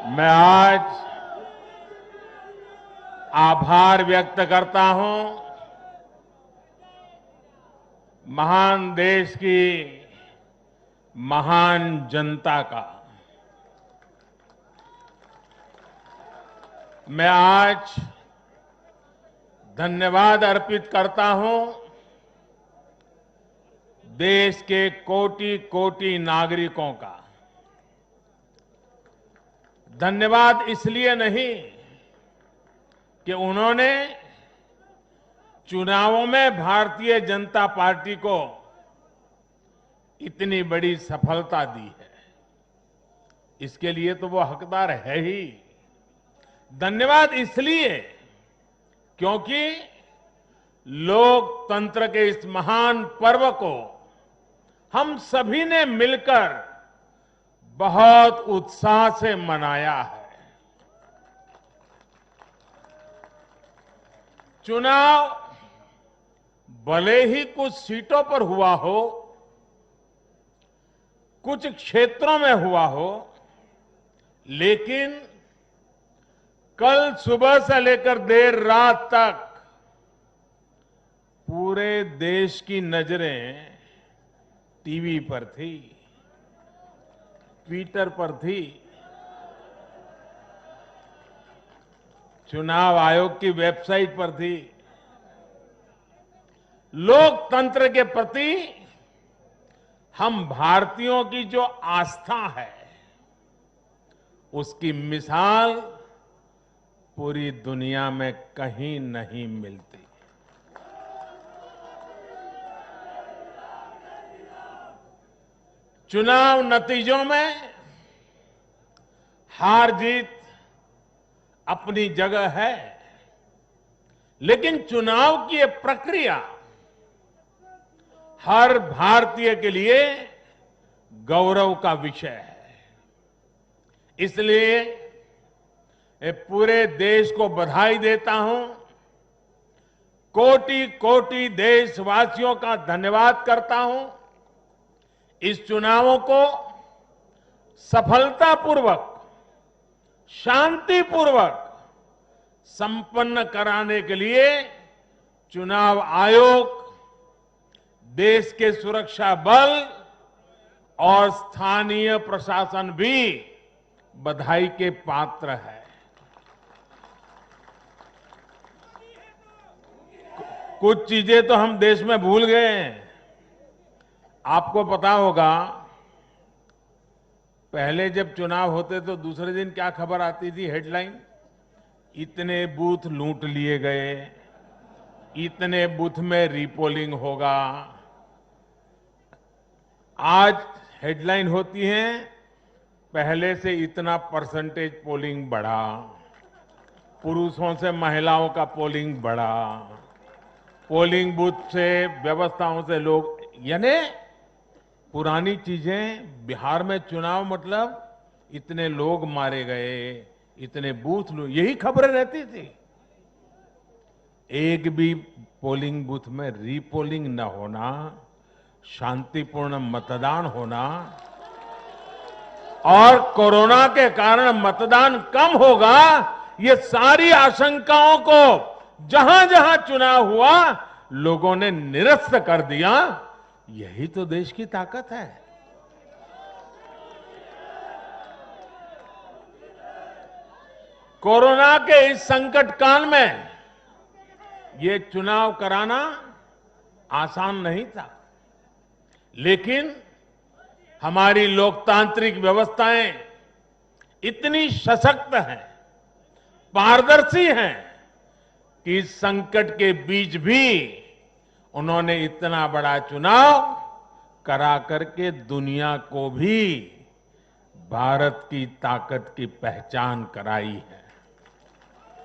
मैं आज आभार व्यक्त करता हूं महान देश की महान जनता का। मैं आज धन्यवाद अर्पित करता हूं देश के कोटि कोटि नागरिकों का। धन्यवाद इसलिए नहीं कि उन्होंने चुनावों में भारतीय जनता पार्टी को इतनी बड़ी सफलता दी है, इसके लिए तो वो हकदार है ही। धन्यवाद इसलिए क्योंकि लोकतंत्र के इस महान पर्व को हम सभी ने मिलकर बहुत उत्साह से मनाया है। चुनाव भले ही कुछ सीटों पर हुआ हो, कुछ क्षेत्रों में हुआ हो, लेकिन कल सुबह से लेकर देर रात तक पूरे देश की नजरें टीवी पर थी, ट्विटर पर थी, चुनाव आयोग की वेबसाइट पर थी। लोकतंत्र के प्रति हम भारतीयों की जो आस्था है, उसकी मिसाल पूरी दुनिया में कहीं नहीं मिलती। चुनाव नतीजों में हार जीत अपनी जगह है, लेकिन चुनाव की ये प्रक्रिया हर भारतीय के लिए गौरव का विषय है। इसलिए मैं पूरे देश को बधाई देता हूं, कोटि कोटि देशवासियों का धन्यवाद करता हूं। इस चुनावों को सफलतापूर्वक, शांतिपूर्वक संपन्न कराने के लिए चुनाव आयोग, देश के सुरक्षा बल और स्थानीय प्रशासन भी बधाई के पात्र है। कुछ चीजें तो हम देश में भूल गए हैं। आपको पता होगा, पहले जब चुनाव होते तो दूसरे दिन क्या खबर आती थी, हेडलाइन? इतने बूथ लूट लिए गए, इतने बूथ में रीपोलिंग होगा। आज हेडलाइन होती है, पहले से इतना परसेंटेज पोलिंग बढ़ा, पुरुषों से महिलाओं का पोलिंग बढ़ा, पोलिंग बूथ से व्यवस्थाओं से लोग, यानी पुरानी चीजें। बिहार में चुनाव मतलब इतने लोग मारे गए, इतने बूथ, यही खबरें रहती थी। एक भी पोलिंग बूथ में रीपोलिंग न होना, शांतिपूर्ण मतदान होना और कोरोना के कारण मतदान कम होगा, ये सारी आशंकाओं को जहां जहां चुनाव हुआ लोगों ने निरस्त कर दिया। यही तो देश की ताकत है। कोरोना के इस संकट काल में ये चुनाव कराना आसान नहीं था, लेकिन हमारी लोकतांत्रिक व्यवस्थाएं इतनी सशक्त हैं, पारदर्शी हैं कि इस संकट के बीच भी उन्होंने इतना बड़ा चुनाव करा करके दुनिया को भी भारत की ताकत की पहचान कराई है।